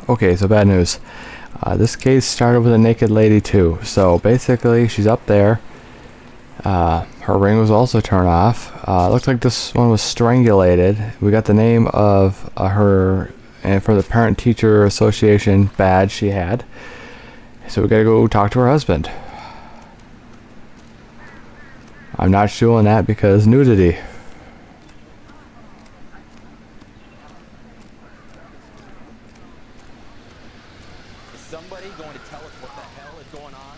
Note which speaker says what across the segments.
Speaker 1: Okay, so bad news. This case started with a naked lady too. So basically, she's up there. Her ring was also turned off. Looks like this one was strangulated. We got the name of her and for the Parent-Teacher Association badge she had. So we gotta go talk to her husband. I'm not showing that because nudity.
Speaker 2: Is somebody going to tell us what the hell is going on?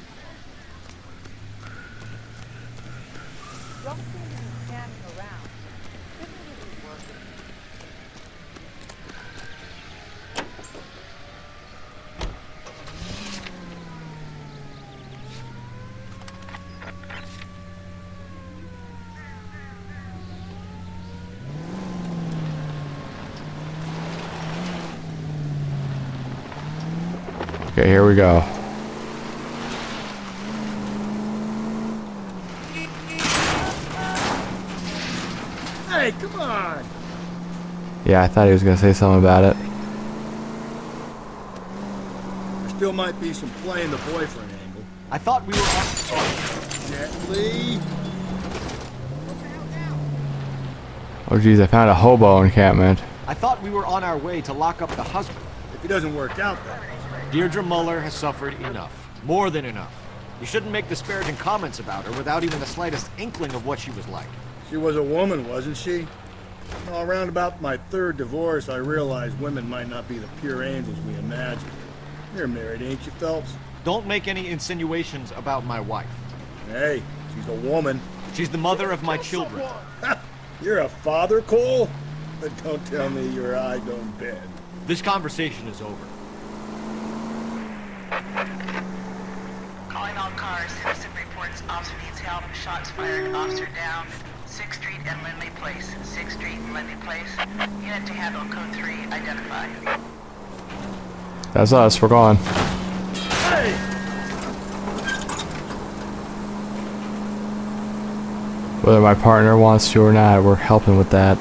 Speaker 3: Don't seem to be standing around. This isn't working.
Speaker 1: Okay, here we go.
Speaker 4: Hey, come on!
Speaker 1: Yeah, I thought he was gonna say something about it.
Speaker 4: There still might be some playing the boyfriend angle.
Speaker 2: I thought we were on...
Speaker 4: Gently.
Speaker 1: Oh geez, I found a hobo encampment.
Speaker 2: I thought we were on our way to lock up the husband.
Speaker 4: If it doesn't work out, then.
Speaker 2: Deirdre Muller has suffered enough. More than enough. You shouldn't make disparaging comments about her without even the slightest inkling of what she was like.
Speaker 4: She was a woman, wasn't she? Well, around about my third divorce, I realized women might not be the pure angels we imagined. You're married, ain't you, Phelps?
Speaker 2: Don't make any insinuations about my wife.
Speaker 4: Hey, she's a woman.
Speaker 2: She's the mother of my children.
Speaker 4: You're a father, Cole? But don't tell me your eye don't bend.
Speaker 2: This conversation is over.
Speaker 5: Calling all cars. Citizen reports officer needs help. Shots fired. Officer down. 6th Street and Lindley Place. 6th Street and Lindley Place. Unit to handle code 3 identified.
Speaker 1: That's us, we're gone.
Speaker 4: Hey!
Speaker 1: Whether my partner wants to or not, we're helping with that.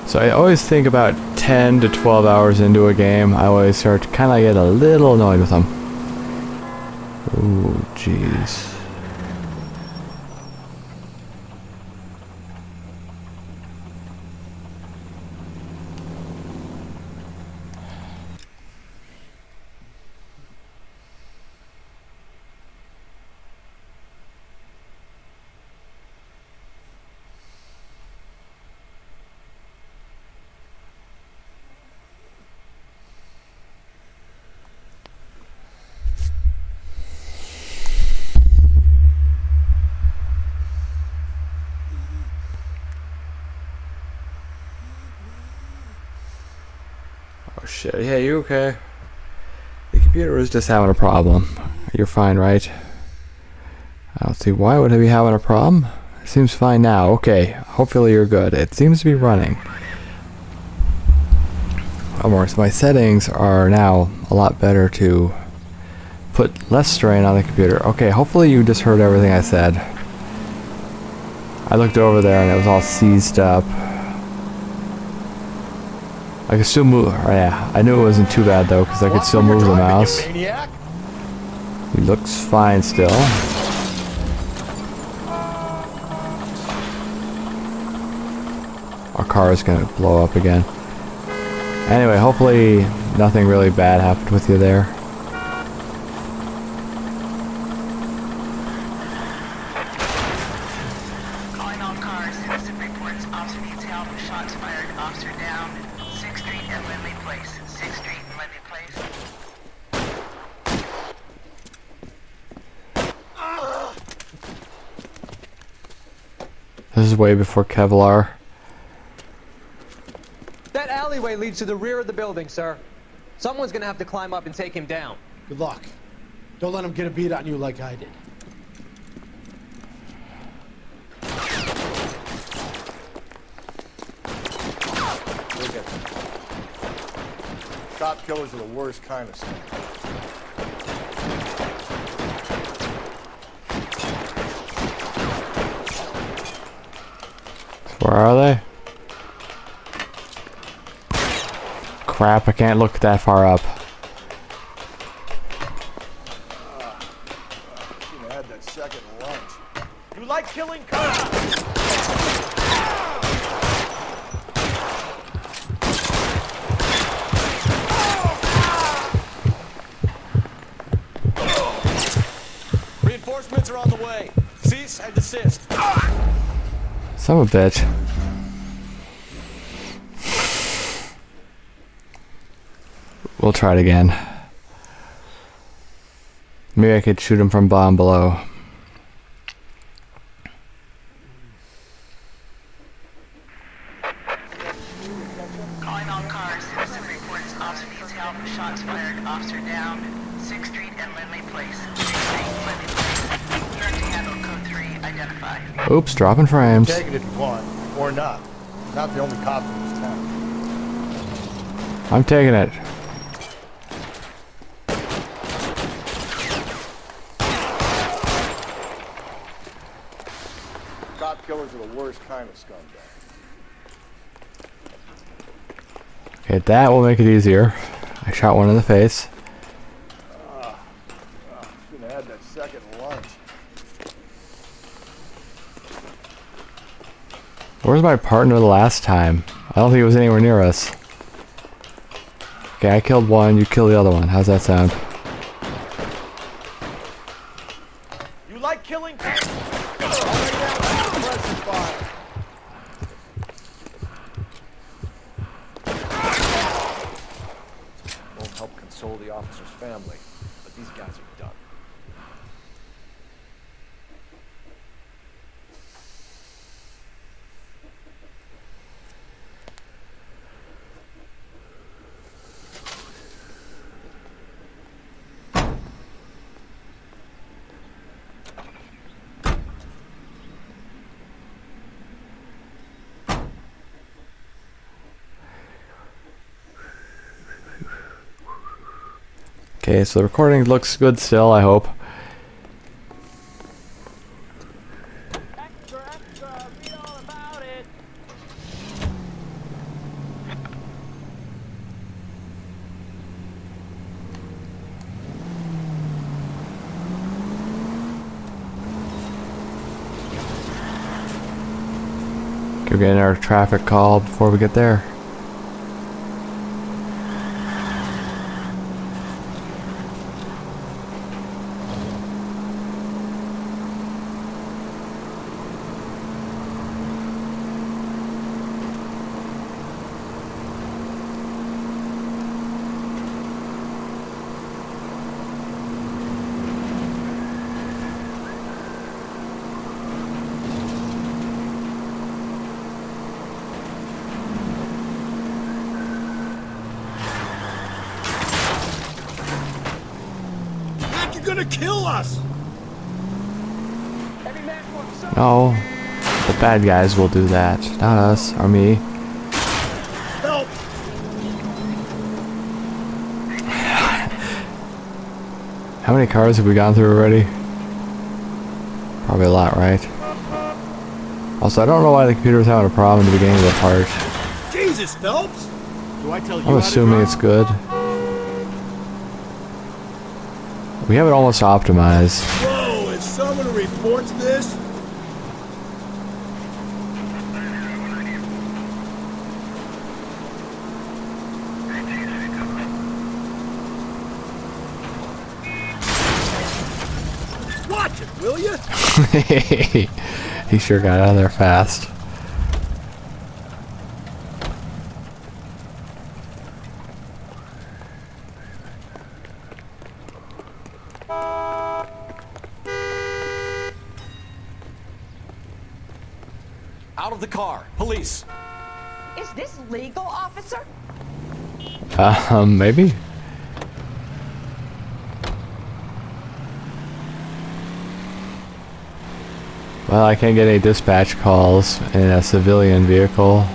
Speaker 1: So I always think about 10 to 12 hours into a game, I always start to kind of get a little annoyed with them. Ooh, jeez. Oh shit, yeah, you okay? The computer was just having a problem. You're fine, right? I don't see why would I be having a problem. It seems fine now. Okay, hopefully you're good. It seems to be running. So my settings are now a lot better to put less strain on the computer. Okay, hopefully you just heard everything I said. I looked over there and it was all seized up. I could still move. Oh, yeah, I knew it wasn't too bad though, because I could still move the mouse. He looks fine still. Our car is gonna blow up again. Anyway, hopefully nothing really bad happened with you there.
Speaker 5: Calling all cars. Citizen reports officer needs help. Shots fired. Officer down. 6th Street and Lindley Place. 6th Street and Lindley Place.
Speaker 1: This is way before Kevlar.
Speaker 6: That alleyway leads to the rear of the building, sir. Someone's gonna have to climb up and take him down.
Speaker 7: Good luck. Don't let him get a beat on you like I did.
Speaker 4: Look at them. Cop killers are the worst kind of stuff.
Speaker 1: Where are they? Crap, I can't look that far up.
Speaker 4: Should have had that second lunch.
Speaker 2: You like killing cops? Reinforcements are on the way. Cease and desist.
Speaker 1: Son of a bitch. We'll try it again. Maybe I could shoot him from bomb below.
Speaker 5: Calling all cars. Citizen reports officer needs help. Shots fired. Officer down. 6th Street and Lindley Place. 6th Street, Lindley Place. Unit to handle code 3 identified.
Speaker 1: Oops, dropping frames.
Speaker 4: Take it if you want, or not. Not the only cop in this town.
Speaker 1: I'm taking it.
Speaker 4: Cop killers are the worst kind of scumbag.
Speaker 1: Okay, that will make it easier. I shot one in the face.
Speaker 4: Should have had that second lunch.
Speaker 1: Where's my partner the last time? I don't think he was anywhere near us. Okay, I killed one, you killed the other one. How's that sound?
Speaker 2: You like killing cops?
Speaker 8: Won't help console the officer's family, but these guys are done.
Speaker 1: Okay, so the recording looks good still, I hope.
Speaker 3: Extra, extra, read all about it.
Speaker 1: We're getting our traffic call before we get there.
Speaker 4: You're gonna kill us!
Speaker 1: No, the bad guys will do that, not us or me.
Speaker 4: Help!
Speaker 1: How many cars have we gone through already? Probably a lot, right? Also, I don't know why the computer was having a problem in the beginning of the part.
Speaker 4: Jesus, Phelps!
Speaker 2: Do I tell you
Speaker 1: I'm
Speaker 2: how to
Speaker 1: assuming
Speaker 2: drive?
Speaker 1: it's good. We have it almost optimized.
Speaker 4: Whoa, is someone who reports this? Watch it, will you?
Speaker 1: He sure got out of there fast.
Speaker 2: Out of the car. Police.
Speaker 3: Is this legal, officer?
Speaker 1: Maybe. Well, I can't get any dispatch calls in a civilian vehicle.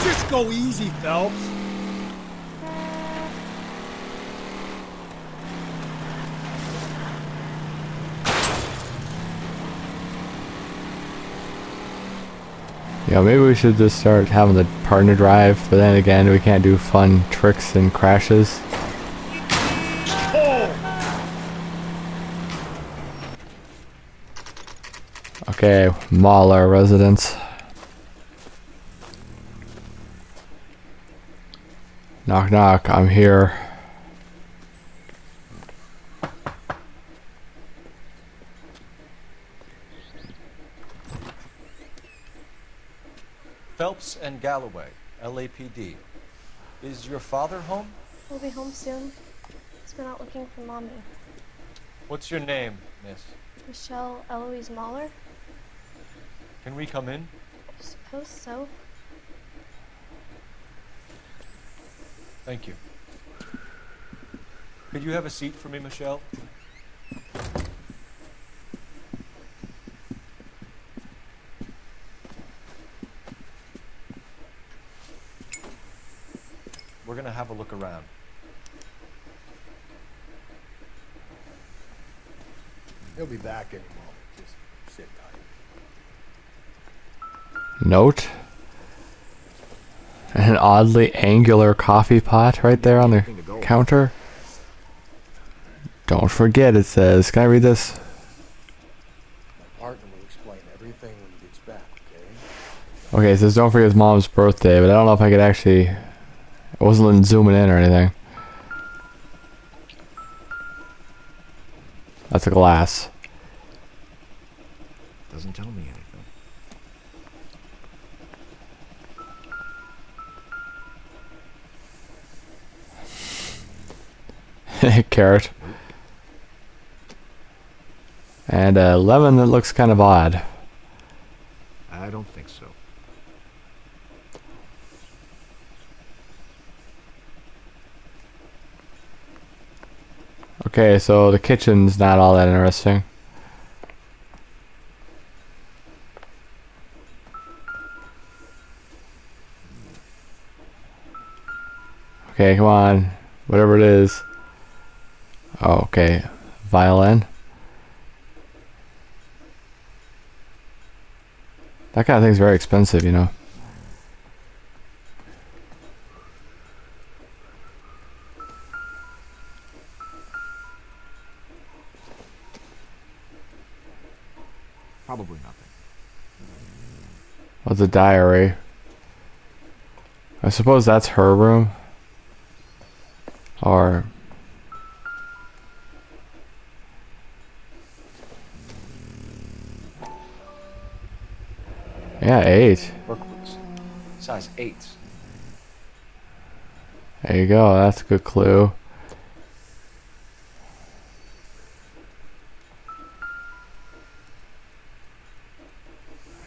Speaker 4: Just go easy, Phelps.
Speaker 1: Yeah, maybe we should just start having the partner drive, but then again, we can't do fun tricks and crashes. Okay, Mahler residence. Knock knock, I'm here.
Speaker 8: Phelps and Galloway, LAPD. Is your father home?
Speaker 9: We'll be home soon. He's been out looking for Mommy.
Speaker 8: What's your name, miss?
Speaker 9: Michelle Eloise Mahler?
Speaker 8: Can we come in?
Speaker 9: I suppose so.
Speaker 8: Thank you. Could you have a seat for me, Michelle? We're gonna have a look around.
Speaker 4: He'll be back any moment. Just sit tight.
Speaker 1: Note. An oddly angular coffee pot right there on the counter. Don't forget, it says, can I read this?
Speaker 4: My partner will explain everything when he gets back, okay?
Speaker 1: Okay, it says don't forget his mom's birthday, but I don't know if I could actually... It wasn't zooming in or anything. That's a glass.
Speaker 2: Doesn't tell me anything.
Speaker 1: Carrot. And a lemon that looks kind of odd.
Speaker 2: I don't think so.
Speaker 1: Okay, so the kitchen's not all that interesting. Okay, come on. Whatever it is. Oh, okay. Violin. That kind of thing's very expensive, you know.
Speaker 2: Probably nothing.
Speaker 1: What's a diary? I suppose that's her room. Or... Yeah, 8.
Speaker 8: Work boots. Size 8.
Speaker 1: There you go, that's a good clue.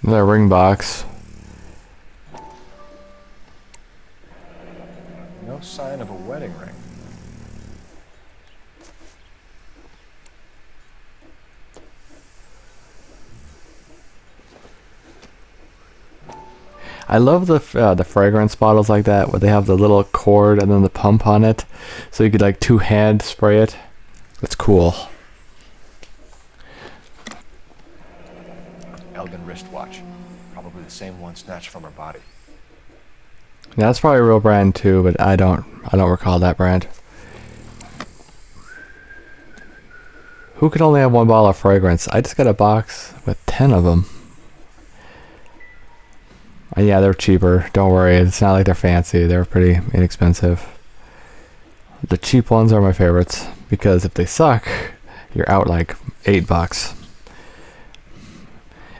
Speaker 1: Another ring box.
Speaker 8: No sign of a wedding ring.
Speaker 1: I love the fragrance bottles like that, where they have the little cord and then the pump on it, so you could like two-hand spray it. That's cool.
Speaker 8: Elgin wristwatch. Probably the same one snatched from her body.
Speaker 1: Yeah, that's probably a real brand too, but I don't recall that brand. Who could only have one bottle of fragrance? I just got a box with 10 of them. Yeah, they're cheaper. Don't worry, it's not like they're fancy. They're pretty inexpensive. The cheap ones are my favorites, because if they suck, you're out like $8.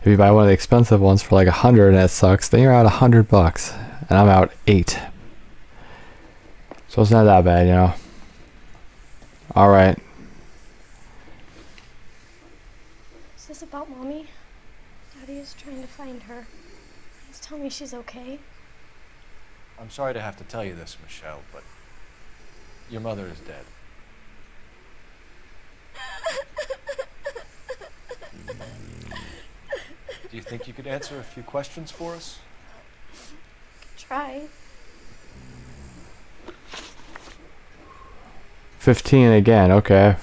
Speaker 1: If you buy one of the expensive ones for like 100 and it sucks, then you're out $100, and I'm out 8. So it's not that bad, you know. All right.
Speaker 9: Is this about Mommy? Daddy is trying to find her. Please tell me she's okay.
Speaker 8: I'm sorry to have to tell you this, Michelle, but your mother is dead. Do you think you could answer a few questions for us?
Speaker 9: Try.
Speaker 1: 15 again, okay.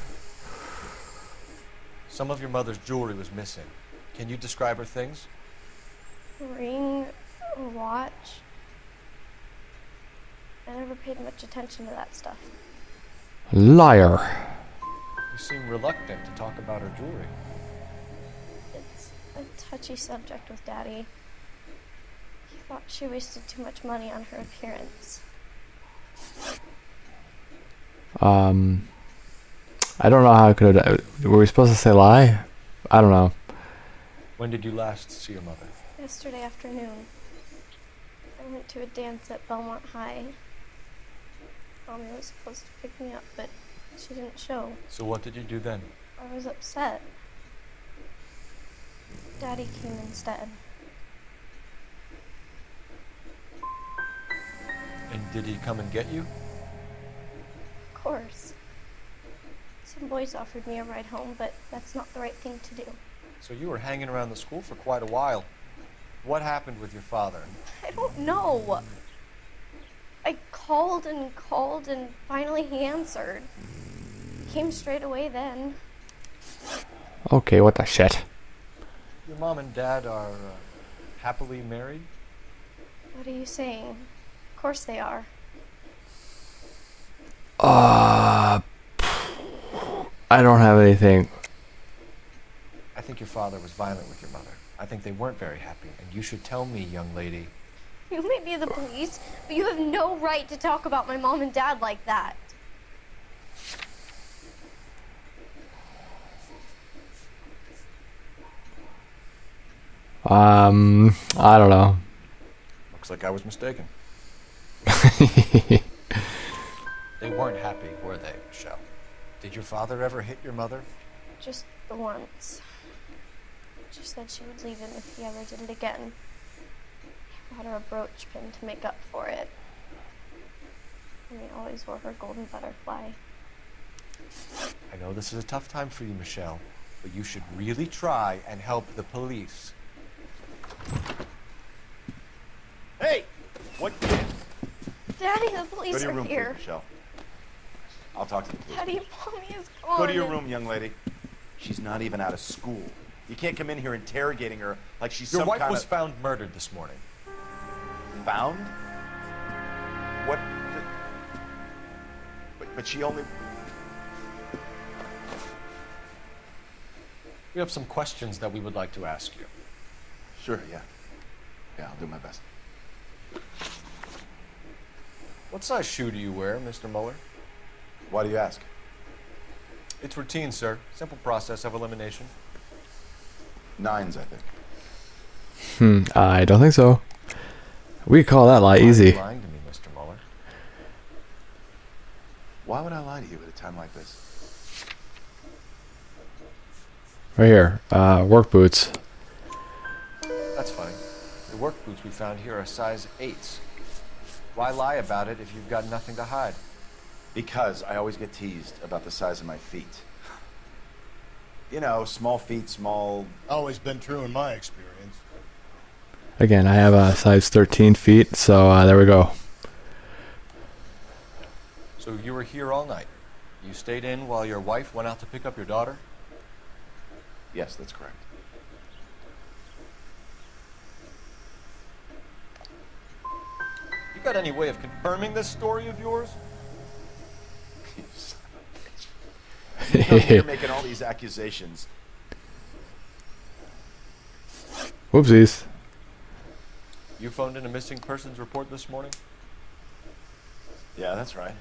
Speaker 8: Some of your mother's jewelry was missing. Can you describe her things?
Speaker 9: A ring, a watch. I never paid much attention to that stuff.
Speaker 1: Liar.
Speaker 8: You seem reluctant to talk about her jewelry.
Speaker 9: It's a touchy subject with Daddy. He thought she wasted too much money on her appearance.
Speaker 1: I don't know how I could have. Were we supposed to say lie? I don't know.
Speaker 8: When did you last see your mother?
Speaker 9: Yesterday afternoon, I went to a dance at Belmont High. Mommy was supposed to pick me up, but she didn't show.
Speaker 8: So what did you do then?
Speaker 9: I was upset. Daddy came instead.
Speaker 8: And did he come and get you?
Speaker 9: Of course. Some boys offered me a ride home, but that's not the right thing to do.
Speaker 8: So you were hanging around the school for quite a while. What happened with your father?
Speaker 9: I don't know. I called and finally he answered. He came straight away then.
Speaker 1: Okay, what the shit?
Speaker 8: Your mom and dad are happily married?
Speaker 9: What are you saying? Of course they are.
Speaker 1: I don't have anything.
Speaker 8: I think your father was violent with your mother. I think they weren't very happy, and you should tell me, young lady.
Speaker 9: You may be the police, but you have no right to talk about my mom and dad like that.
Speaker 1: I don't know.
Speaker 8: Looks like I was mistaken. They weren't happy, were they, Michelle? Did your father ever hit your mother?
Speaker 9: Just the once. She said she would leave him if he ever did it again. I brought her a brooch pin to make up for it. And he always wore her golden butterfly.
Speaker 8: I know this is a tough time for you, Michelle, but you should really try and help the police.
Speaker 10: Hey! What?
Speaker 9: Daddy, the police
Speaker 10: Go to your
Speaker 9: are
Speaker 10: room,
Speaker 9: here.
Speaker 10: please, Michelle. I'll talk to the police.
Speaker 9: Daddy, Mommy is gone.
Speaker 10: Go to your room, young lady. She's not even out of school. You can't come in here interrogating her like she's
Speaker 8: Your
Speaker 10: some
Speaker 8: wife
Speaker 10: kind
Speaker 8: was
Speaker 10: of...
Speaker 8: found murdered this morning.
Speaker 10: Found? What? But she only...
Speaker 8: We have some questions that we would like to ask you.
Speaker 10: Sure, yeah. Yeah, I'll do my best.
Speaker 8: What size shoe do you wear, Mr. Mueller?
Speaker 10: Why do you ask?
Speaker 8: It's routine, sir. Simple process of elimination.
Speaker 10: 9s, I think.
Speaker 1: I don't think so. We call that lie
Speaker 8: Why are
Speaker 1: easy.
Speaker 8: you lying to me, Mr. Mueller?
Speaker 10: Why would I lie to you at a time like this?
Speaker 1: Right here, work boots.
Speaker 8: That's funny. The work boots we found here are size 8s. Why lie about it if you've got nothing to hide?
Speaker 10: Because I always get teased about the size of my feet. You know, small feet, small...
Speaker 4: Always been true in my experience.
Speaker 1: Again, I have a size 13 feet, so there we go.
Speaker 8: So you were here all night. You stayed in while your wife went out to pick up your daughter?
Speaker 10: Yes, that's correct.
Speaker 8: You got any way of confirming this story of yours?
Speaker 10: You son of a bitch. You come here making all these accusations.
Speaker 1: Whoopsies.
Speaker 8: You phoned in a missing persons report this morning?
Speaker 10: Yeah, that's right.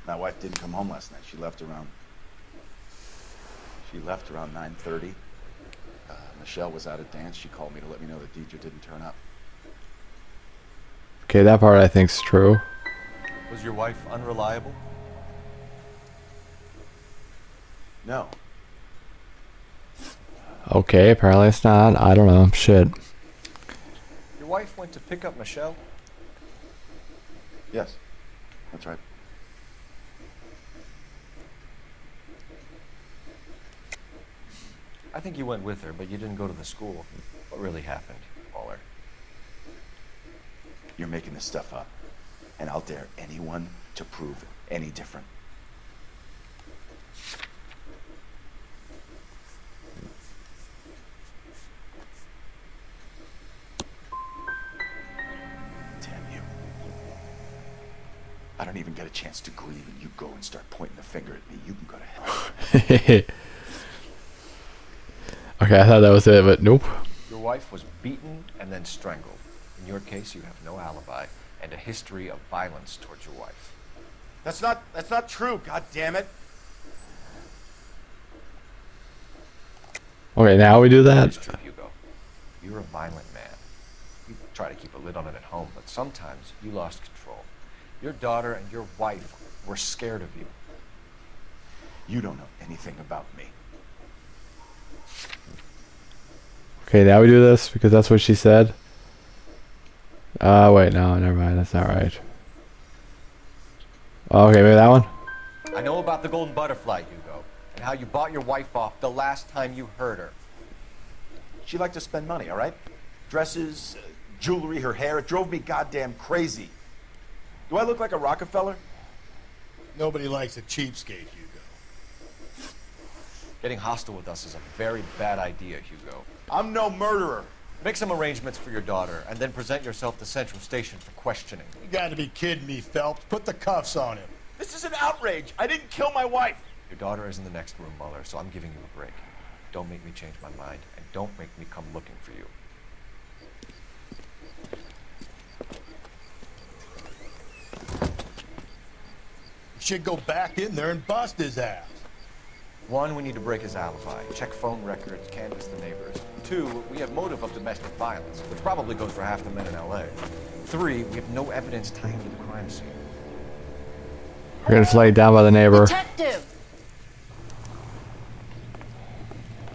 Speaker 10: My wife didn't come home last night. She left around 9:30. Michelle was at a dance. She called me to let me know that Deidre didn't turn up.
Speaker 1: Okay, that part I think's true.
Speaker 8: Was your wife unreliable?
Speaker 10: No.
Speaker 1: Okay, apparently it's not. I don't know. Shit.
Speaker 8: Your wife went to pick up Michelle?
Speaker 10: Yes, that's right.
Speaker 8: I think you went with her, but you didn't go to the school. What really happened, Mueller?
Speaker 10: You're making this stuff up, and I'll dare anyone to prove any different. Damn you. I don't even get a chance to grieve and you go and start pointing the finger at me. You can go to hell.
Speaker 1: Okay, I thought that was it, but nope.
Speaker 8: Your wife was beaten and then strangled. In your case, you have no alibi and a history of violence towards your wife.
Speaker 10: That's not true, god damn it.
Speaker 1: Okay, now we do that?
Speaker 8: It's true, Hugo. You're a violent man. You try to keep a lid on it at home, but sometimes you lost control. Your daughter and your wife were scared of you.
Speaker 10: You don't know anything about me.
Speaker 1: Okay, now we do this because that's what she said. Wait, no, never mind. That's not right. Okay, maybe that one?
Speaker 8: I know about the golden butterfly, Hugo, and how you bought your wife off the last time you heard her.
Speaker 10: She liked to spend money, all right? Dresses, jewelry, her hair. It drove me goddamn crazy. Do I look like a Rockefeller?
Speaker 4: Nobody likes a cheapskate, Hugo.
Speaker 8: Getting hostile with us is a very bad idea, Hugo.
Speaker 10: I'm no murderer.
Speaker 8: Make some arrangements for your daughter, and then present yourself to Central Station for questioning.
Speaker 4: You gotta be kidding me, Phelps. Put the cuffs on him.
Speaker 10: This is an outrage. I didn't kill my wife.
Speaker 8: Your daughter is in the next room, Muller, so I'm giving you a break. Don't make me change my mind, and don't make me come looking for you.
Speaker 4: You should go back in there and bust his ass.
Speaker 8: 1, we need to break his alibi, check phone records, canvass the neighbors. 2, we have motive of domestic violence, which probably goes for half the men in LA. 3, we have no evidence tying to the crime scene.
Speaker 1: We're gonna lay down by the neighbor.
Speaker 3: Detective!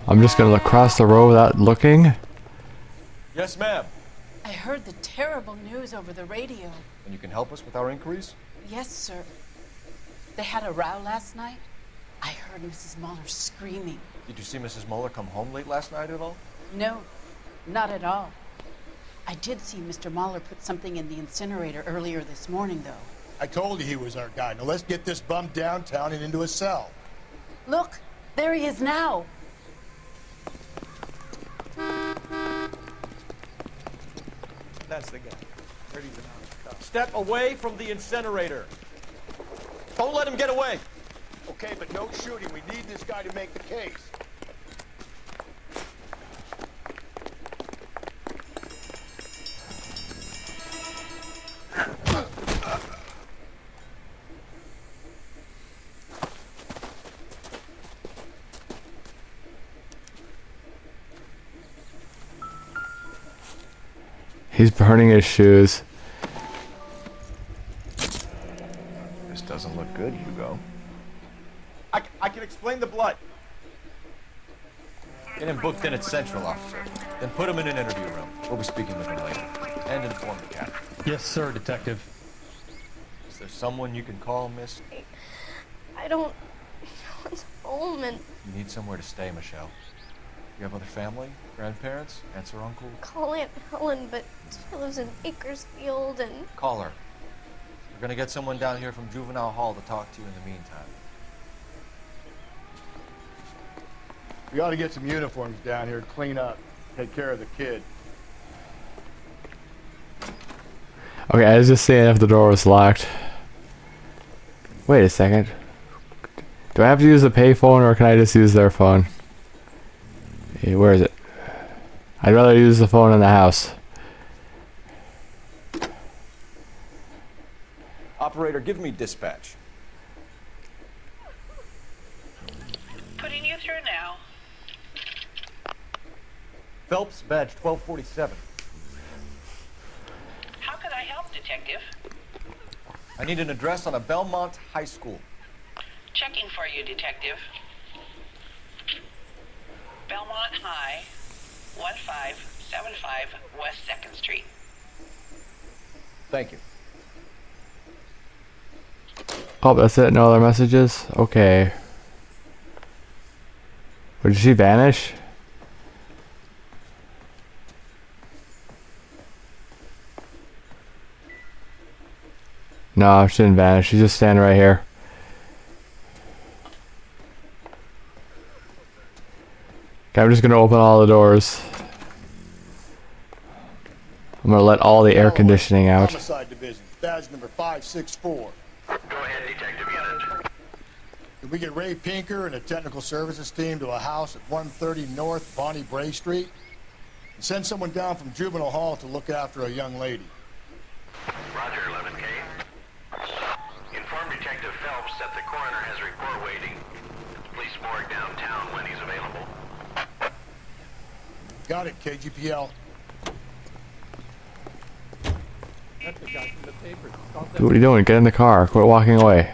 Speaker 1: I'm just gonna look across the road without looking.
Speaker 8: Yes, ma'am.
Speaker 3: I heard the terrible news over the radio.
Speaker 8: And you can help us with our inquiries?
Speaker 3: Yes, sir. They had a row last night. I heard Mrs. Muller screaming.
Speaker 8: Did you see Mrs. Muller come home late last night at all?
Speaker 3: No, not at all. I did see Mr. Muller put something in the incinerator earlier this morning, though.
Speaker 4: I told you he was our guy. Now let's get this bum downtown and into a cell.
Speaker 3: Look, there he is now.
Speaker 2: That's the guy. Heard he's an honest cop. Step away from the incinerator. Don't let him get away.
Speaker 4: Okay, but no shooting. We need this guy to make the case.
Speaker 1: He's burning his shoes.
Speaker 8: This doesn't look good, Hugo.
Speaker 10: I can explain the blood.
Speaker 8: Get him booked in at Central, officer. Then put him in an interview room. We'll be speaking with him later. And inform the captain.
Speaker 6: Yes, sir, Detective.
Speaker 8: Is there someone you can call, miss?
Speaker 9: I don't want home, and
Speaker 8: You need somewhere to stay, Michelle. You have other family? Grandparents? Aunts or uncles?
Speaker 9: call Aunt Helen, but she lives in Bakersfield, and
Speaker 8: Call her. We're gonna get someone down here from Juvenile Hall to talk to you in the meantime.
Speaker 4: We ought to get some uniforms down here, clean up, take care of the kid.
Speaker 1: Okay, I was just seeing if the door was locked. Wait a second. Do I have to use the payphone or can I just use their phone? Hey, where is it? I'd rather use the phone in the house.
Speaker 8: Operator, give me dispatch.
Speaker 5: Putting you through now.
Speaker 8: Phelps, badge 1247.
Speaker 5: How can I help, Detective?
Speaker 8: I need an address on a Belmont High School.
Speaker 5: Checking for you, Detective. Belmont High, 1575 West 2nd Street.
Speaker 8: Thank you.
Speaker 1: Oh, that's it? No other messages? Okay. Or did she vanish? No, she didn't vanish. She's just standing right here. Okay, I'm just gonna open all the doors. I'm gonna let all the air conditioning out.
Speaker 4: Homicide Division, badge number 564.
Speaker 5: Go ahead, Detective Unit.
Speaker 4: Did we get Ray Pinker and a technical services team to a house at 130 North Bonnie Bray Street? And send someone down from Juvenile Hall to look after a young lady.
Speaker 5: Roger, 11K. Inform Detective Phelps that the coroner has a report waiting at the police morgue downtown when he's available.
Speaker 4: Got it, KGPL.
Speaker 1: Dude, what are you doing? Get in the car. Quit walking away.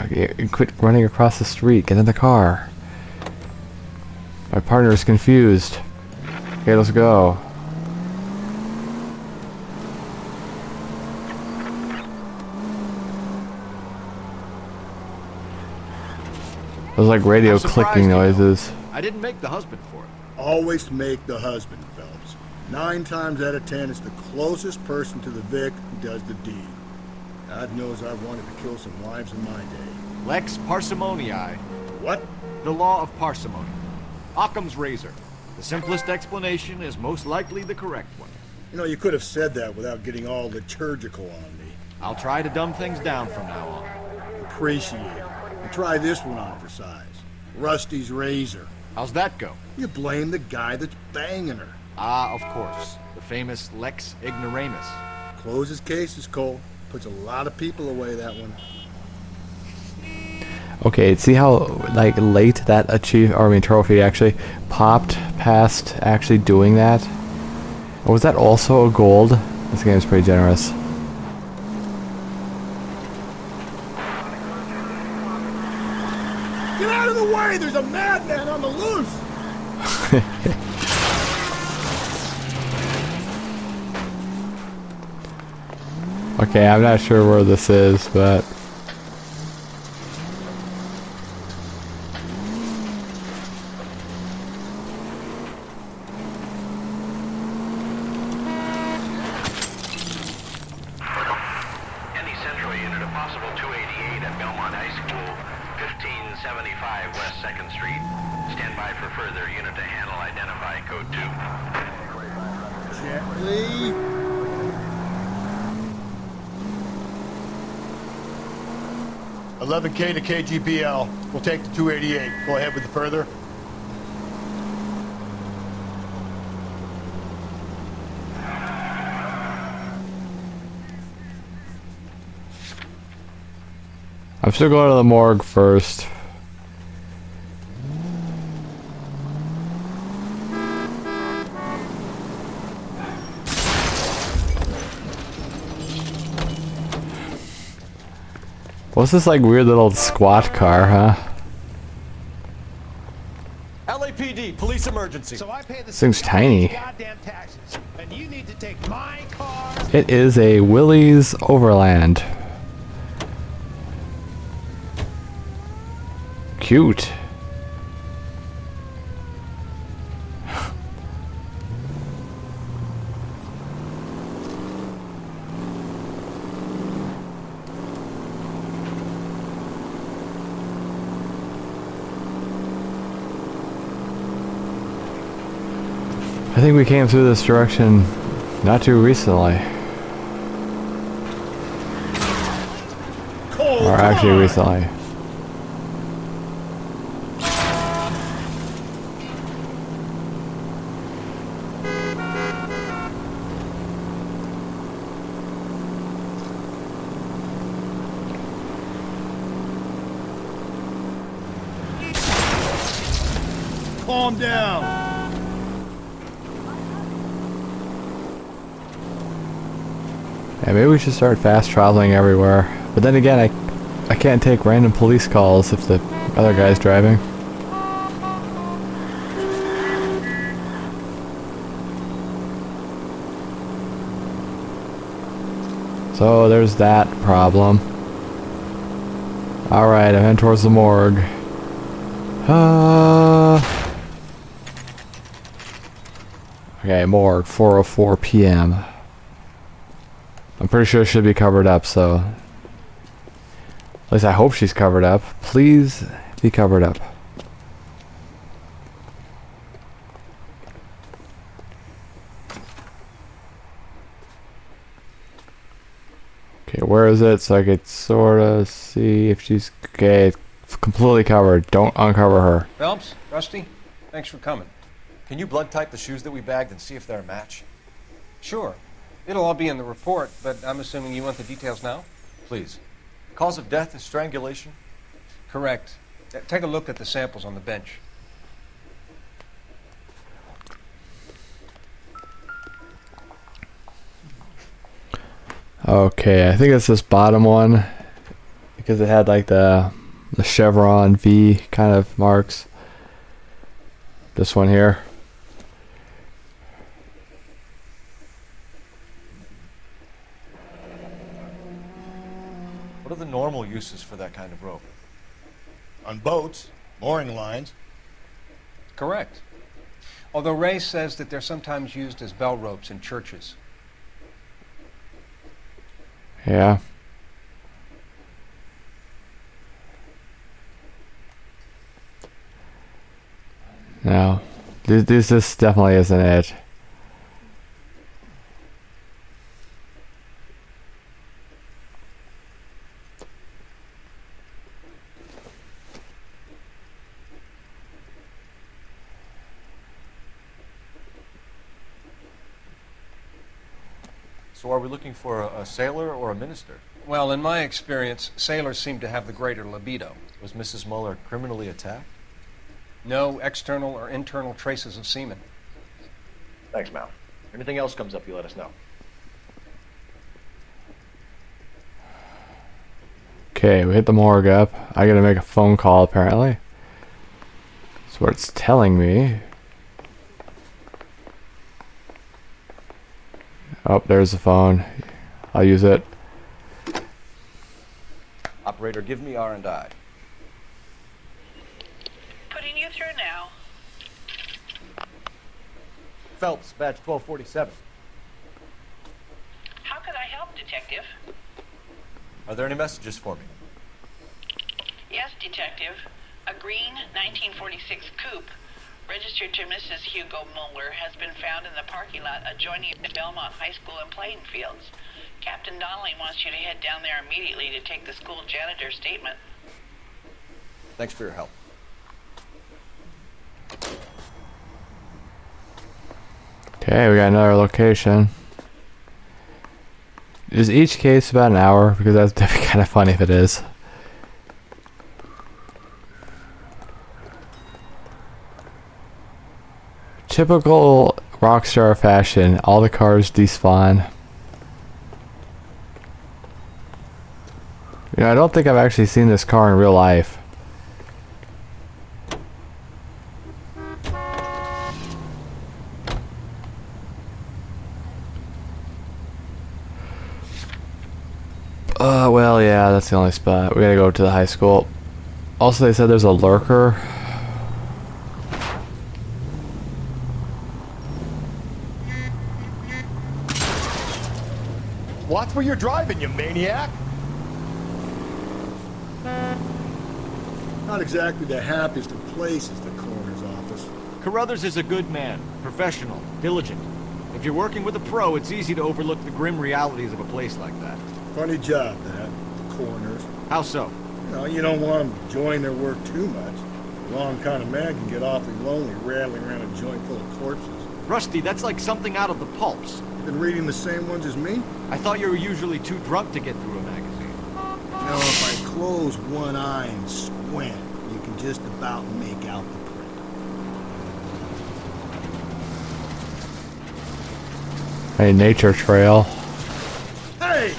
Speaker 1: Okay, quit running across the street. Get in the car. My partner is confused. Okay, let's go. Those like radio
Speaker 2: I'm surprised,
Speaker 1: clicking
Speaker 2: you know.
Speaker 1: noises.
Speaker 2: I didn't make the husband for it.
Speaker 4: Always make the husband, Phelps. 9 times out of 10, it's the closest person to the Vic who does the deed. God knows I've wanted to kill some wives in my day.
Speaker 2: Lex parsimoniae.
Speaker 4: What?
Speaker 2: The law of parsimony. Occam's razor. The simplest explanation is most likely the correct one.
Speaker 4: You know, you could have said that without getting all liturgical on me.
Speaker 2: I'll try to dumb things down from now on.
Speaker 4: Appreciate it. And try this one on for size. Rusty's razor.
Speaker 2: How's that go?
Speaker 4: You blame the guy that's banging her.
Speaker 2: Ah, of course. The famous Lex ignoramus.
Speaker 4: Closes cases, Cole. Puts a lot of people away, that one.
Speaker 1: Okay, see how like late that trophy actually popped past actually doing that? Or was that also a gold? This game is pretty generous.
Speaker 4: Get out of the way! There's a madman on the loose!
Speaker 1: Okay, I'm not sure where this is, but...
Speaker 5: Any Central unit, a possible 288 at Belmont High School, 1575 West 2nd Street. Stand by for further unit to handle. Identify code 2.
Speaker 4: Gently. 11K to KGPL. We'll take the 288. Go ahead with the further.
Speaker 1: I'm still going to the morgue first. What's this like weird little squat car, huh?
Speaker 8: LAPD, police emergency.
Speaker 7: So I pay the
Speaker 1: This thing's tiny.
Speaker 7: goddamn taxes, and you need to take my car.
Speaker 1: It is a Willys Overland. Cute. I think we came through this direction not too recently. Or actually recently.
Speaker 4: Calm down.
Speaker 1: Yeah, maybe we should start fast traveling everywhere. But then again, I can't take random police calls if the other guy's driving. So there's that problem. Alright, I'm heading towards the morgue. Okay, morgue, 4:04 p.m. I'm pretty sure it should be covered up, so... At least I hope she's covered up. Please be covered up. Okay, where is it? So I could sort of see if she's... Okay, it's completely covered. Don't uncover her.
Speaker 8: Phelps, Rusty, thanks for coming. Can you blood type the shoes that we bagged and see if they're a match?
Speaker 6: Sure. It'll all be in the report, but I'm assuming you want the details now?
Speaker 8: Please. Cause of death is strangulation?
Speaker 6: Correct. Take a look at the samples on the bench.
Speaker 1: Okay, I think it's this bottom one. Because it had like the chevron V kind of marks. This one here.
Speaker 8: What are the normal uses for that kind of rope?
Speaker 4: On boats, mooring lines.
Speaker 6: Correct. Although Ray says that they're sometimes used as bell ropes in churches.
Speaker 1: Yeah. No. This definitely isn't it.
Speaker 8: So are we looking for a sailor or a minister?
Speaker 6: Well, in my experience, sailors seem to have the greater libido.
Speaker 8: Was Mrs. Muller criminally attacked?
Speaker 6: No external or internal traces of semen.
Speaker 8: Thanks, Mal. Anything else comes up, you let us know.
Speaker 1: Okay, we hit the morgue up. I gotta make a phone call apparently. That's what it's telling me. Oh, there's the phone. I'll use it.
Speaker 8: Operator, give me R&I.
Speaker 5: Putting you through now.
Speaker 8: Phelps, badge 1247.
Speaker 5: How could I help, Detective?
Speaker 8: Are there any messages for me?
Speaker 5: Yes, Detective. A green 1946 coupe registered to Mrs. Hugo Muller has been found in the parking lot adjoining the Belmont High School and playing fields. Captain Donnelly wants you to head down there immediately to take the school janitor's statement.
Speaker 8: Thanks for your help.
Speaker 1: Okay, we got another location. Is each case about an hour? Because that's definitely kind of funny if it is. Typical Rockstar fashion, all the cars despawn. You know, I don't think I've actually seen this car in real life. Well, yeah, that's the only spot. We gotta go to the high school. Also, they said there's a lurker.
Speaker 4: Watch where you're driving, you maniac! Not exactly the happiest of places, the coroner's office.
Speaker 2: Carruthers is a good man, professional, diligent. If you're working with a pro, it's easy to overlook the grim realities of a place like that.
Speaker 4: Funny job, that, the coroner's.
Speaker 2: How so?
Speaker 4: You don't want them enjoying their work too much. The wrong kind of man can get awfully lonely rattling around a joint full of corpses.
Speaker 2: Rusty, that's like something out of the pulps.
Speaker 4: You been reading the same ones as me?
Speaker 2: I thought you were usually too drunk to get through a magazine.
Speaker 4: If I close one eye and squint, you can just about make out the print.
Speaker 1: A nature trail.
Speaker 4: Hey!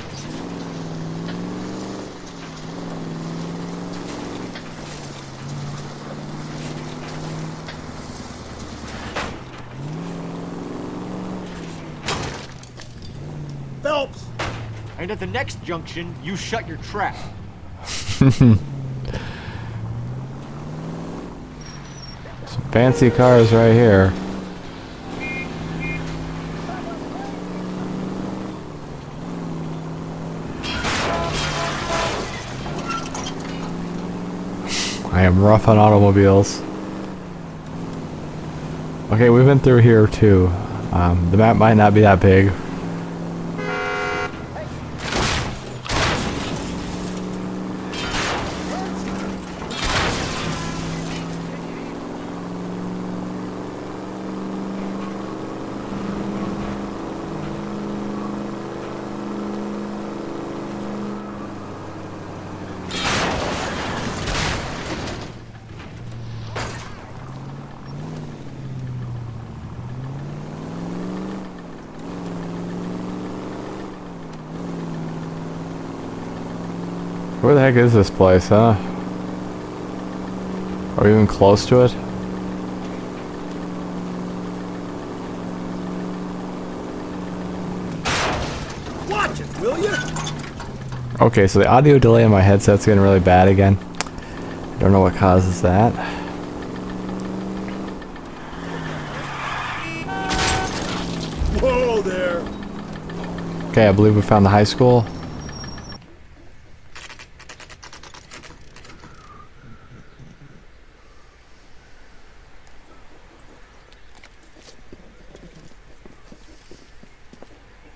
Speaker 4: Phelps!
Speaker 2: And at the next junction, you shut your trap.
Speaker 1: Some fancy cars right here. I am rough on automobiles. Okay, we've been through here too. The map might not be that big. Where the heck is this place, huh? Are we even close to it?
Speaker 4: Watch it, will you?
Speaker 1: Okay, so the audio delay in my headset's getting really bad again. Don't know what causes that.
Speaker 4: Whoa there.
Speaker 1: Okay, I believe we found the high school.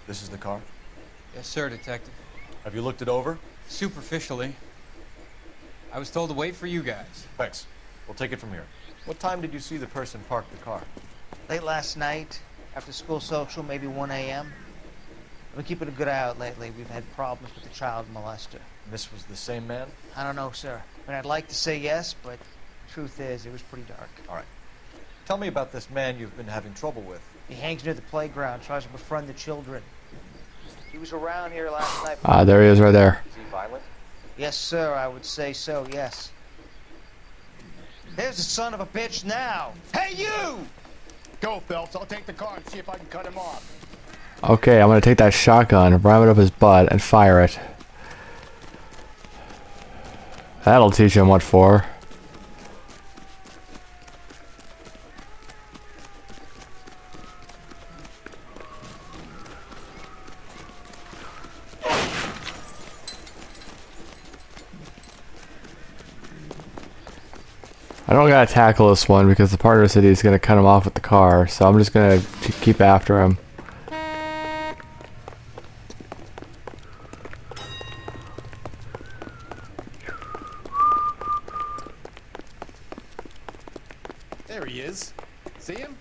Speaker 8: This is the car?
Speaker 11: Yes, sir, Detective.
Speaker 8: Have you looked it over?
Speaker 11: Superficially. I was told to wait for you guys.
Speaker 8: Thanks. We'll take it from here. What time did you see the person park the car?
Speaker 12: Late last night, after school social, maybe 1 a.m. I've been keeping a good eye out lately. We've had problems with the child molester.
Speaker 8: This was the same man?
Speaker 12: I don't know, sir. I mean, I'd like to say yes, but the truth is, it was pretty dark.
Speaker 8: All right. Tell me about this man you've been having trouble with.
Speaker 12: He hangs near the playground, tries to befriend the children. He was around here last night.
Speaker 1: Ah, there he is right there.
Speaker 8: Is he violent?
Speaker 12: Yes, sir, I would say so, yes. There's the son of a bitch now. Hey, you!
Speaker 4: Go, Phelps. I'll take the car and see if I can cut him off.
Speaker 1: Okay, I'm gonna take that shotgun, ram it up his butt, and fire it. That'll teach him what for. I don't gotta tackle this one because the partner said he's gonna cut him off with the car, so I'm just gonna keep after him.
Speaker 13: There he is. See him?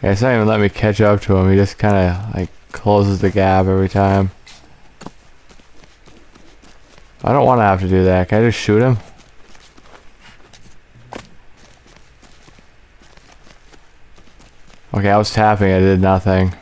Speaker 1: Yeah, it's not even letting me catch up to him. He just kind of like closes the gap every time. I don't want to have to do that. Can I just shoot him? Okay, I was tapping. I did nothing.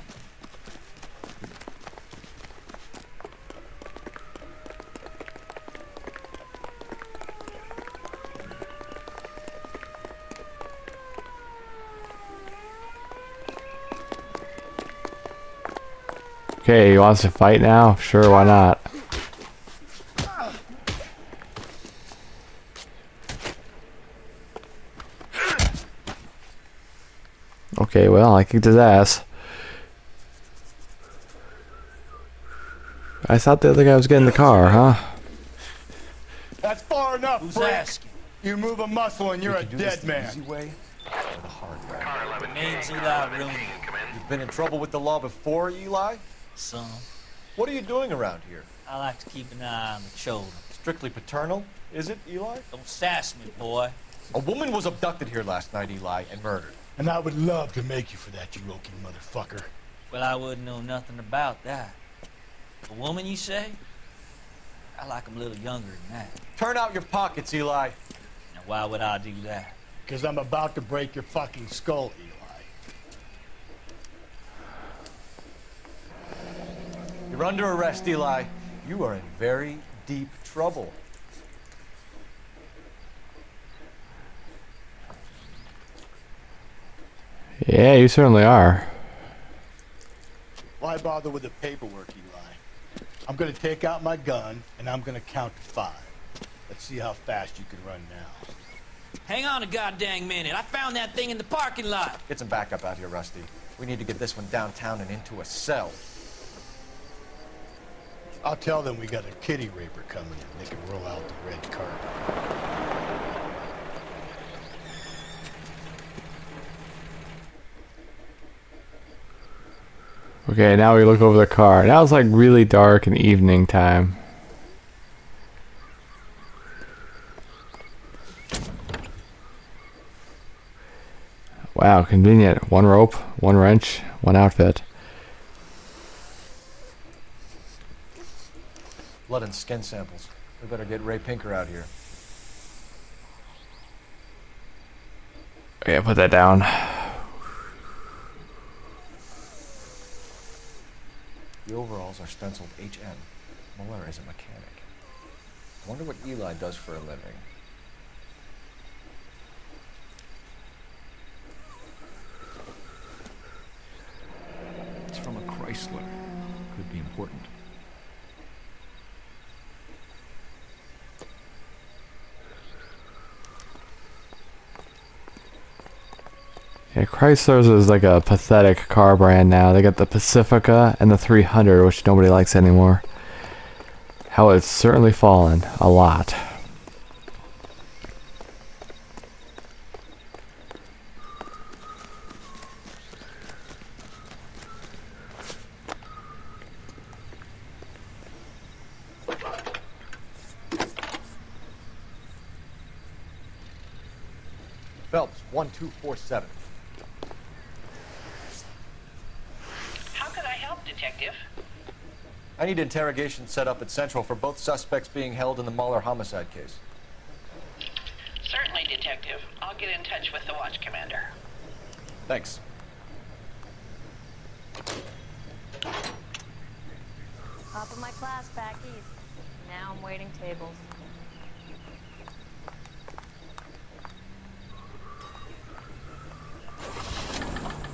Speaker 1: Okay, he wants to fight now? Sure, why not? Okay, well, I kicked his ass. I thought the other guy was getting the car, huh?
Speaker 4: That's far enough,
Speaker 13: Who's
Speaker 4: prick.
Speaker 13: asking?
Speaker 4: You move a muscle and you're a
Speaker 8: Do this
Speaker 4: dead
Speaker 8: the
Speaker 4: man.
Speaker 8: easy way or the hard way?
Speaker 13: Name's Eli Rooney.
Speaker 8: You've been in trouble with the law before, Eli?
Speaker 13: Some.
Speaker 8: What are you doing around here?
Speaker 13: I like to keep an eye on the children.
Speaker 8: Strictly paternal, is it, Eli?
Speaker 13: Don't sass me, boy.
Speaker 8: A woman was abducted here last night, Eli, and murdered.
Speaker 4: And I would love to make you for that, you Roki motherfucker.
Speaker 13: Well, I wouldn't know nothing about that. A woman, you say? I like 'em a little younger than that.
Speaker 8: Turn out your pockets, Eli.
Speaker 13: Now, why would I do that?
Speaker 4: Because I'm about to break your fucking skull, Eli.
Speaker 8: You're under arrest, Eli. You are in very deep trouble.
Speaker 1: Yeah, you certainly are.
Speaker 4: Why bother with the paperwork, Eli? I'm gonna take out my gun and I'm gonna count to 5. Let's see how fast you can run now.
Speaker 13: Hang on a goddamn minute. I found that thing in the parking lot.
Speaker 8: Get some backup out here, Rusty. We need to get this one downtown and into a cell.
Speaker 4: I'll tell them we got a kitty raper coming and they can roll out the red carpet.
Speaker 1: Okay, now we look over the car. Now it's like really dark and evening time. Wow, convenient. One rope, one wrench, one outfit.
Speaker 8: Blood and skin samples. We better get Ray Pinker out here.
Speaker 1: Okay, put that down.
Speaker 8: The overalls are stenciled HM. Muller is a mechanic. I wonder what Eli does for a living.
Speaker 2: It's from a Chrysler. Could be important.
Speaker 1: Yeah, Chrysler's is like a pathetic car brand now. They got the Pacifica and the 300, which nobody likes anymore. How it's certainly fallen a lot.
Speaker 8: Phelps, 1247.
Speaker 5: How can I help, Detective?
Speaker 8: I need interrogation set up at Central for both suspects being held in the Muller homicide case.
Speaker 5: Certainly, Detective. I'll get in touch with the watch commander.
Speaker 8: Thanks.
Speaker 14: Top of my class back east. Now I'm waiting tables.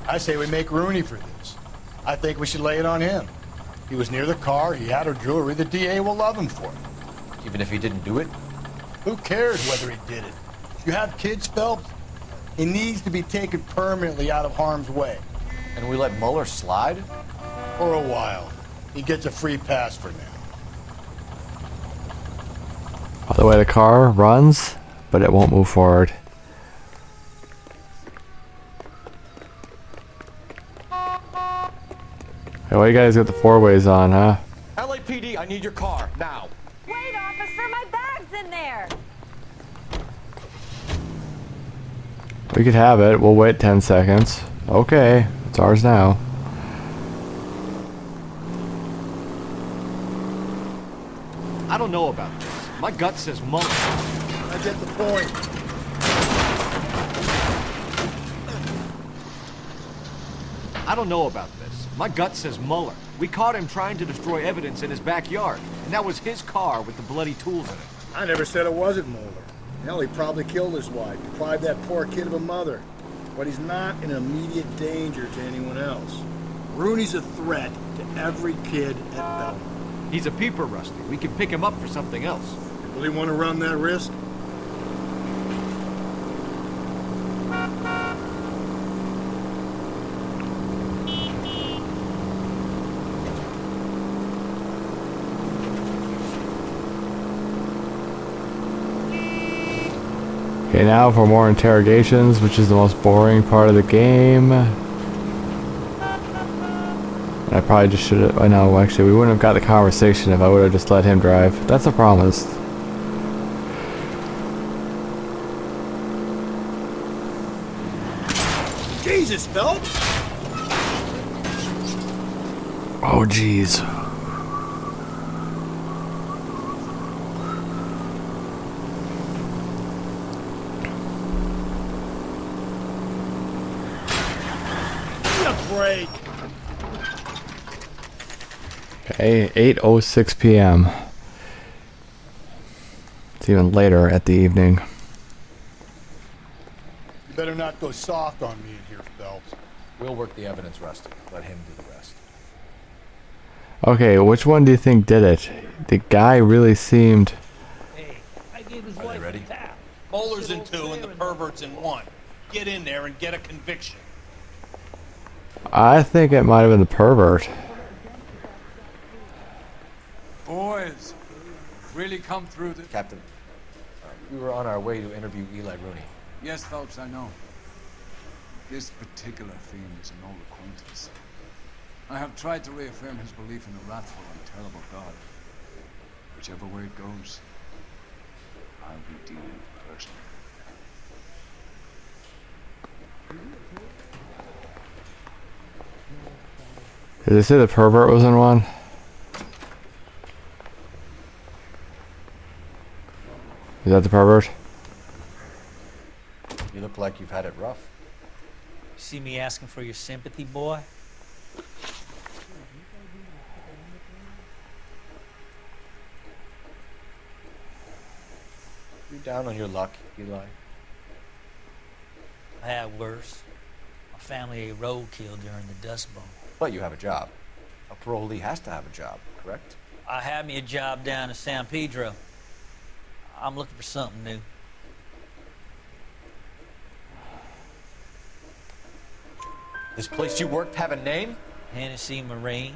Speaker 4: I say we make Rooney for this. I think we should lay it on him. He was near the car, he had her jewelry, the DA will love him for it.
Speaker 8: Even if he didn't do it?
Speaker 4: Who cares whether he did it? You have kids, Phelps? He needs to be taken permanently out of harm's way.
Speaker 8: And we let Muller slide?
Speaker 4: For a while. He gets a free pass for now.
Speaker 1: By the way, the car runs, but it won't move forward. Hey, why you guys got the four-ways on, huh?
Speaker 8: LAPD, I need your car, now.
Speaker 14: Wait, officer, my bag's in there!
Speaker 1: We could have it. We'll wait 10 seconds. Okay, it's ours now.
Speaker 2: I don't know about this. My gut says Muller.
Speaker 4: I get the point.
Speaker 2: I don't know about this. My gut says Muller. We caught him trying to destroy evidence in his backyard, and that was his car with the bloody tools in it.
Speaker 4: I never said it wasn't Muller. Hell, he probably killed his wife, deprived that poor kid of a mother. But he's not in immediate danger to anyone else. Rooney's a threat to every kid at Belmont.
Speaker 2: He's a peeper, Rusty. We can pick him up for something else.
Speaker 4: You really want to run that risk?
Speaker 1: Okay, now for more interrogations, which is the most boring part of the game. I probably just should have... I know, actually, we wouldn't have got the conversation if I would have just let him drive. That's a promise.
Speaker 4: Jesus, Phelps!
Speaker 1: Oh, jeez.
Speaker 4: Break.
Speaker 1: Okay, 8:06 p.m. It's even later at the evening.
Speaker 4: You better not go soft on me in here, Phelps.
Speaker 8: We'll work the evidence, Rusty. Let him do the rest.
Speaker 1: Okay, which one do you think did it? The guy really seemed...
Speaker 13: Hey, I gave his
Speaker 8: Are they
Speaker 13: wife
Speaker 8: ready?
Speaker 13: a tap.
Speaker 15: Moeller's in 2 and the pervert's in 1. Get in there and get a conviction.
Speaker 1: I think it might have been the pervert.
Speaker 11: Boys, really come through the...
Speaker 8: Captain, we were on our way to interview Eli Rooney.
Speaker 11: Yes, Phelps, I know. This particular theme is an old acquaintance. I have tried to reaffirm his belief in a wrathful and terrible God. Whichever way it goes, I'll be dealing with it personally.
Speaker 1: Did they say the pervert was in one? Is that the pervert?
Speaker 8: You look like you've had it rough.
Speaker 13: See me asking for your sympathy, boy?
Speaker 8: You down on your luck, Eli?
Speaker 13: I had worse. My family ate roadkill during the Dust Bowl.
Speaker 8: But you have a job. A parolee has to have a job, correct?
Speaker 13: I had me a job down in San Pedro. I'm looking for something new.
Speaker 8: This place you worked have a name?
Speaker 13: Hennessy Marine.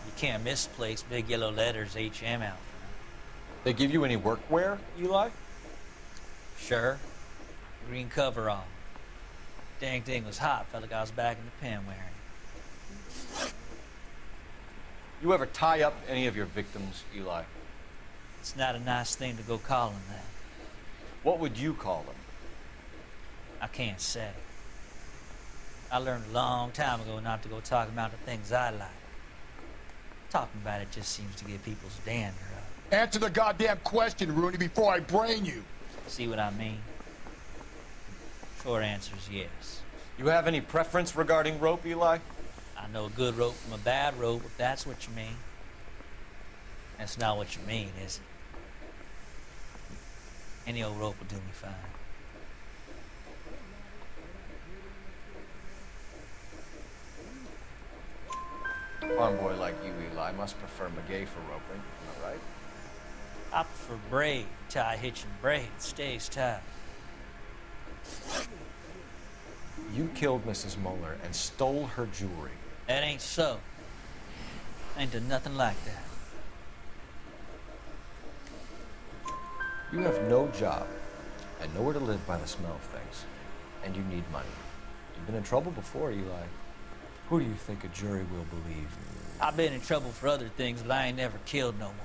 Speaker 13: You can't misplace big yellow letters HM out.
Speaker 8: They give you any workwear, Eli?
Speaker 13: Sure. Green coverall. Dang thing was hot. Felt like I was back in the pen wearing it.
Speaker 8: You ever tie up any of your victims, Eli?
Speaker 13: It's not a nice thing to go calling that.
Speaker 8: What would you call them?
Speaker 13: I can't say. I learned a long time ago not to go talking about the things I like. Talking about it just seems to get people's dander up.
Speaker 4: Answer the goddamn question, Rooney, before I brain you.
Speaker 13: See what I mean? Short answer is yes.
Speaker 8: You have any preference regarding rope, Eli?
Speaker 13: I know a good rope from a bad rope, if that's what you mean. That's not what you mean, is it? Any old rope will do me fine.
Speaker 8: A farm boy like you, Eli, must prefer McGay for roping, am I right?
Speaker 13: I prefer braid, tie, hitch, and braid. It stays tight.
Speaker 8: You killed Mrs. Moeller and stole her jewelry.
Speaker 13: That ain't so. I ain't done nothing like that.
Speaker 8: You have no job and nowhere to live by the smell of things. And you need money. You've been in trouble before, Eli. Who do you think a jury will believe?
Speaker 13: I've been in trouble for other things, but I ain't never killed no one.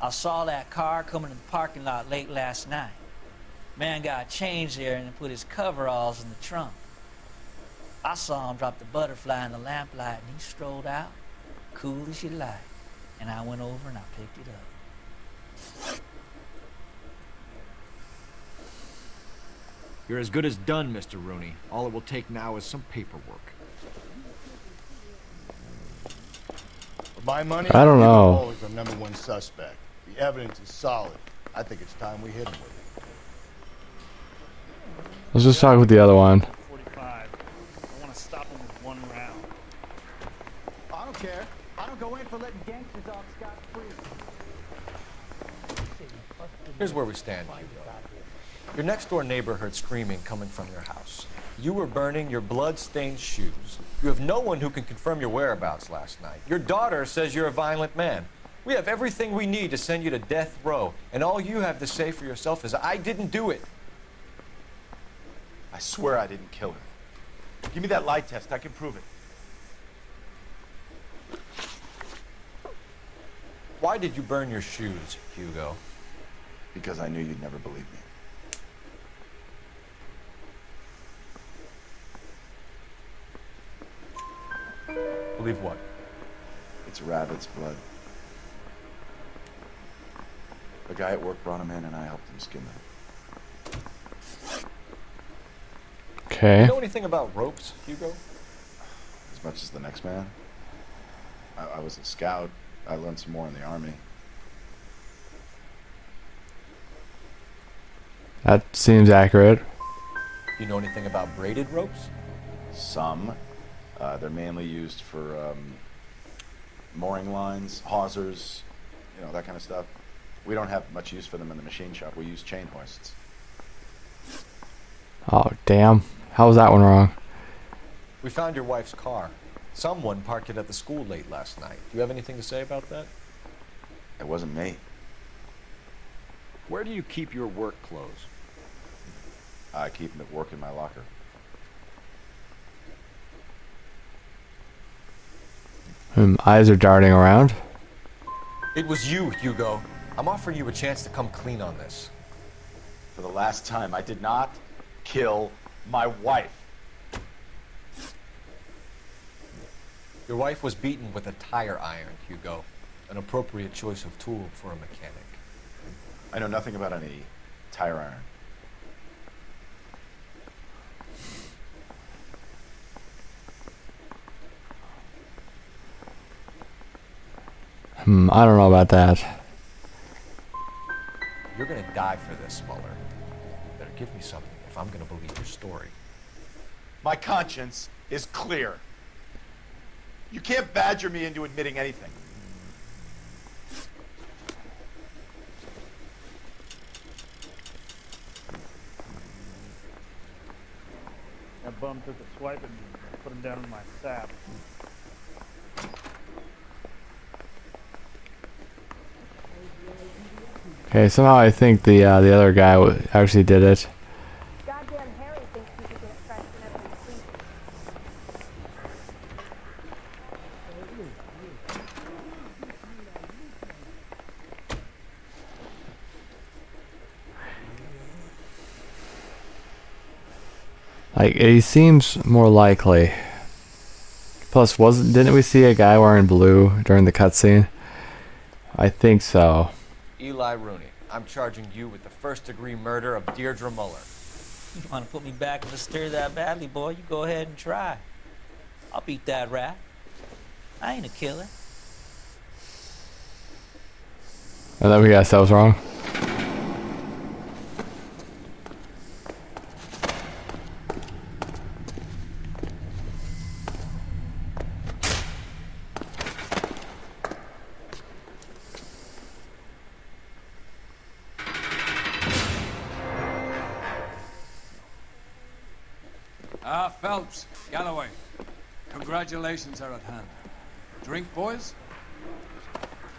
Speaker 13: I saw that car coming in the parking lot late last night. Man got changed there and then put his coveralls in the trunk. I saw him drop the butterfly in the lamplight and he strolled out, cool as you like. And I went over and I picked it up.
Speaker 2: You're as good as done, Mr. Rooney. All it will take now is some paperwork.
Speaker 4: For my money,
Speaker 1: I don't know.
Speaker 4: Always the #1 suspect. The evidence is solid. I think it's time we hit him with it.
Speaker 1: Let's just talk with the other one.
Speaker 16: 45. I want to stop him with one round.
Speaker 12: I don't care. I don't go in for letting gangsters off scot-free.
Speaker 8: Here's where we stand, Hugo. Your next-door neighbor heard screaming coming from your house. You were burning your blood-stained shoes. You have no one who can confirm your whereabouts last night. Your daughter says you're a violent man. We have everything we need to send you to death row, and all you have to say for yourself is, I didn't do it.
Speaker 10: I swear I didn't kill her. Give me that lie test. I can prove it.
Speaker 8: Why did you burn your shoes, Hugo?
Speaker 10: Because I knew you'd never believe me.
Speaker 8: Believe what?
Speaker 10: It's a rabbit's blood. The guy at work brought him in and I helped him skin them.
Speaker 1: Okay.
Speaker 8: You know anything about ropes, Hugo?
Speaker 10: As much as the next man. I was a scout. I learned some more in the army.
Speaker 1: That seems accurate.
Speaker 8: You know anything about braided ropes?
Speaker 10: Some. They're mainly used for mooring lines, hawsers, you know, that kind of stuff. We don't have much use for them in the machine shop. We use chain hoists.
Speaker 1: Oh, damn. How was that one wrong?
Speaker 8: We found your wife's car. Someone parked it at the school late last night. Do you have anything to say about that?
Speaker 10: It wasn't me.
Speaker 2: Where do you keep your work clothes?
Speaker 10: I keep them at work in my locker.
Speaker 1: Eyes are darting around.
Speaker 8: It was you, Hugo. I'm offering you a chance to come clean on this.
Speaker 10: For the last time, I did not kill my wife.
Speaker 8: Your wife was beaten with a tire iron, Hugo. An appropriate choice of tool for a mechanic.
Speaker 10: I know nothing about any tire iron.
Speaker 1: I don't know about that.
Speaker 8: You're gonna die for this, Mueller. Better give me something if I'm gonna believe your story.
Speaker 10: My conscience is clear. You can't badger me into admitting anything.
Speaker 16: That bum took a swipe at me and put him down in my sap.
Speaker 1: Okay, somehow I think the other guy actually did it.
Speaker 9: Goddamn Harry thinks he could get fresh whenever he pleases.
Speaker 1: Like, he seems more likely. Plus, didn't we see a guy wearing blue during the cutscene? I think so.
Speaker 8: Eli Rooney, I'm charging you with the first-degree murder of Deirdre Muller.
Speaker 13: You want to put me back in the stir that badly, boy? You go ahead and try. I'll beat that rap. I ain't a killer.
Speaker 1: And then we got ourselves wrong.
Speaker 11: Phelps, Galloway, congratulations are at hand. Drink, boys?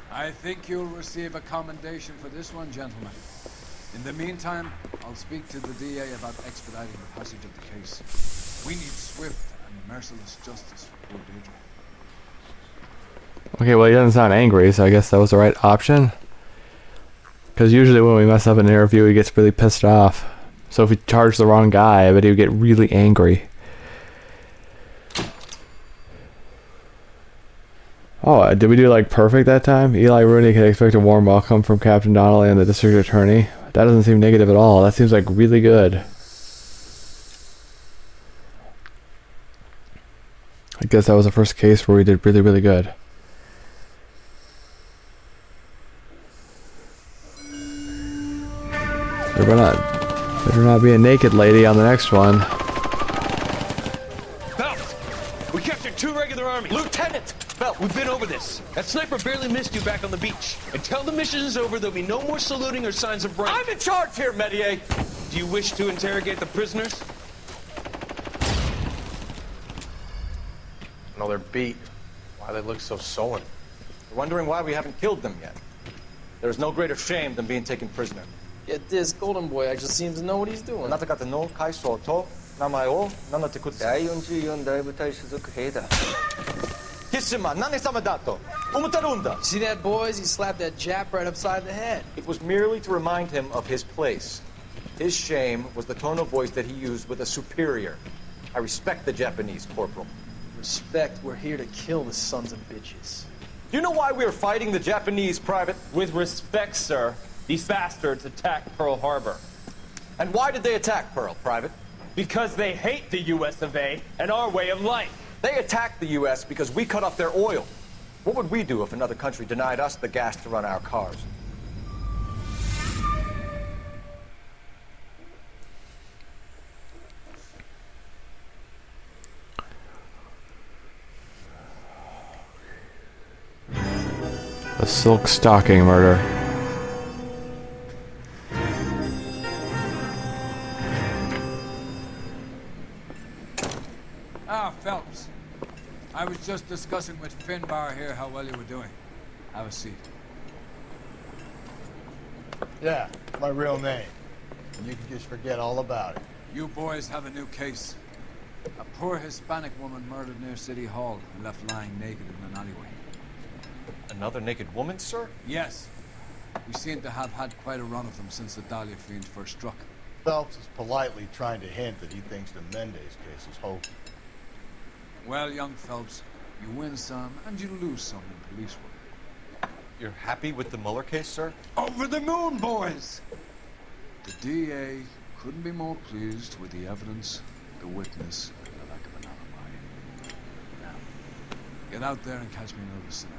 Speaker 11: I think you'll receive a commendation for this one, gentlemen. In the meantime, I'll speak to the DA about expediting the passage of the case. We need swift and merciless justice for poor Deirdre.
Speaker 1: Okay, well, he doesn't sound angry, so I guess that was the right option. Because usually when we mess up an interview, he gets really pissed off. So if we charge the wrong guy, I bet he would get really angry. Oh, did we do like perfect that time? Eli Rooney can expect a warm welcome from Captain Donnelly and the district attorney. That doesn't seem negative at all. That seems like really good. I guess that was the first case where we did really, really good. There better not be a naked lady on the next one.
Speaker 17: Phelps, we captured 2 regular army. Lieutenant! Phelps, we've been over this. That sniper barely missed you back on the beach. Until the mission is over, there'll be no more saluting or signs of rank.
Speaker 8: I'm in charge here, Medier!
Speaker 17: Do you wish to interrogate the prisoners?
Speaker 8: No, they're beat. Why they look so sullen? You're wondering why we haven't killed them yet. There's no greater shame than being taken prisoner.
Speaker 18: Yet this golden boy actually seems to know what he's doing. See that, boys? He slapped that Jap right upside the head.
Speaker 8: It was merely to remind him of his place. His shame was the tone of voice that he used with a superior. I respect the Japanese, Corporal.
Speaker 18: Respect, we're here to kill the sons of bitches.
Speaker 8: Do you know why we are fighting the Japanese, Private?
Speaker 17: With respect, sir, these bastards attacked Pearl Harbor.
Speaker 8: And why did they attack Pearl, Private?
Speaker 17: Because they hate the US of A and our way of life.
Speaker 8: They attacked the US because we cut off their oil. What would we do if another country denied us the gas to run our cars?
Speaker 1: The silk stocking murder.
Speaker 11: Ah, Phelps. I was just discussing with Finbar here how well you were doing. Have a seat.
Speaker 4: Yeah, my real name. And you can just forget all about it.
Speaker 11: You boys have a new case. A poor Hispanic woman murdered near City Hall and left lying naked in an alleyway.
Speaker 8: Another naked woman, sir?
Speaker 11: Yes. We seem to have had quite a run of them since the Dahlia fiend first struck.
Speaker 4: Phelps is politely trying to hint that he thinks the Mendez case is hopeless.
Speaker 11: Well, young Phelps, you win some and you lose some in police work.
Speaker 8: You're happy with the Mueller case, sir?
Speaker 11: Over the moon, boys! The DA couldn't be more pleased with the evidence, the witness, and the lack of an alibi. Now, get out there and catch me another sinner.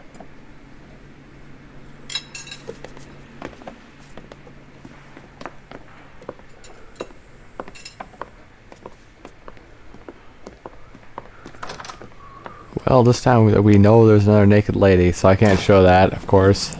Speaker 1: Well, this time we know there's another naked lady, so I can't show that, of course.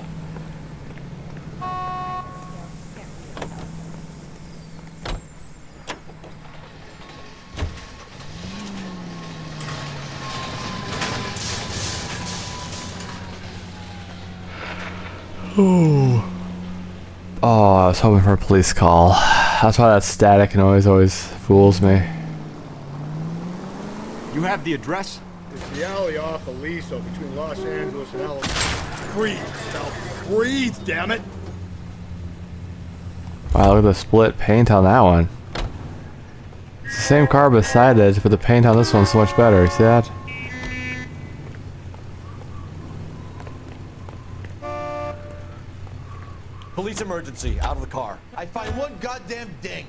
Speaker 1: Ooh. Oh, I was hoping for a police call. That's why that static noise always fools me.
Speaker 2: You have the address?
Speaker 4: It's the alley off Aliso between Los Angeles and Alabama. Breathe, Phelps. Breathe, damn it!
Speaker 1: Wow, look at the split paint on that one. It's the same car beside it, but the paint on this one's so much better. You see that?
Speaker 10: Police emergency, out of the car.
Speaker 2: I find one goddamn ding.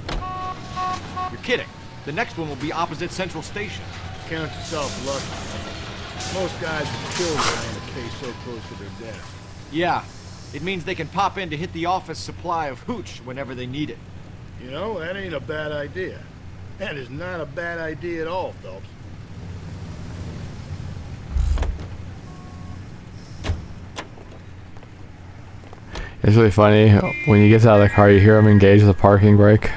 Speaker 2: You're kidding. The next one will be opposite Central Station.
Speaker 4: Count yourself lucky. Most guys would kill you in a case so close to their death.
Speaker 2: Yeah. It means they can pop in to hit the office supply of hooch whenever they need it.
Speaker 4: You know, that ain't a bad idea. That is not a bad idea at all, Phelps.
Speaker 1: It's really funny when you get out of the car, you hear him engage the parking brake.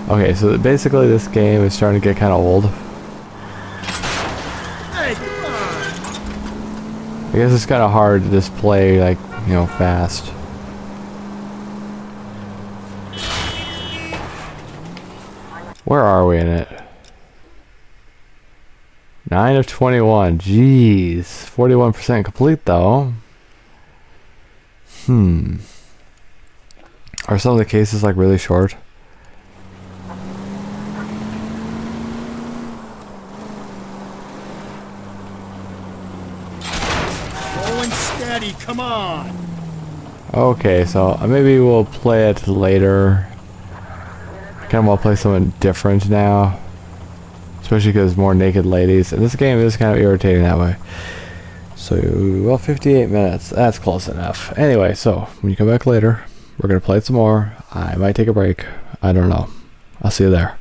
Speaker 1: Okay, so basically this game is starting to get kind of old.
Speaker 4: Hey, come on!
Speaker 1: I guess it's kind of hard to just play, like, you know, fast. Where are we in it? 9 of 21. Jeez. 41% complete, though. Are some of the cases, like, really short?
Speaker 4: Steady, come on!
Speaker 1: Okay, so maybe we'll play it later. Kind of want to play something different now. Especially because more naked ladies. And this game is kind of irritating that way. So, well, 58 minutes. That's close enough. Anyway, so when you come back later, we're going to play it some more. I might take a break. I don't know. I'll see you there.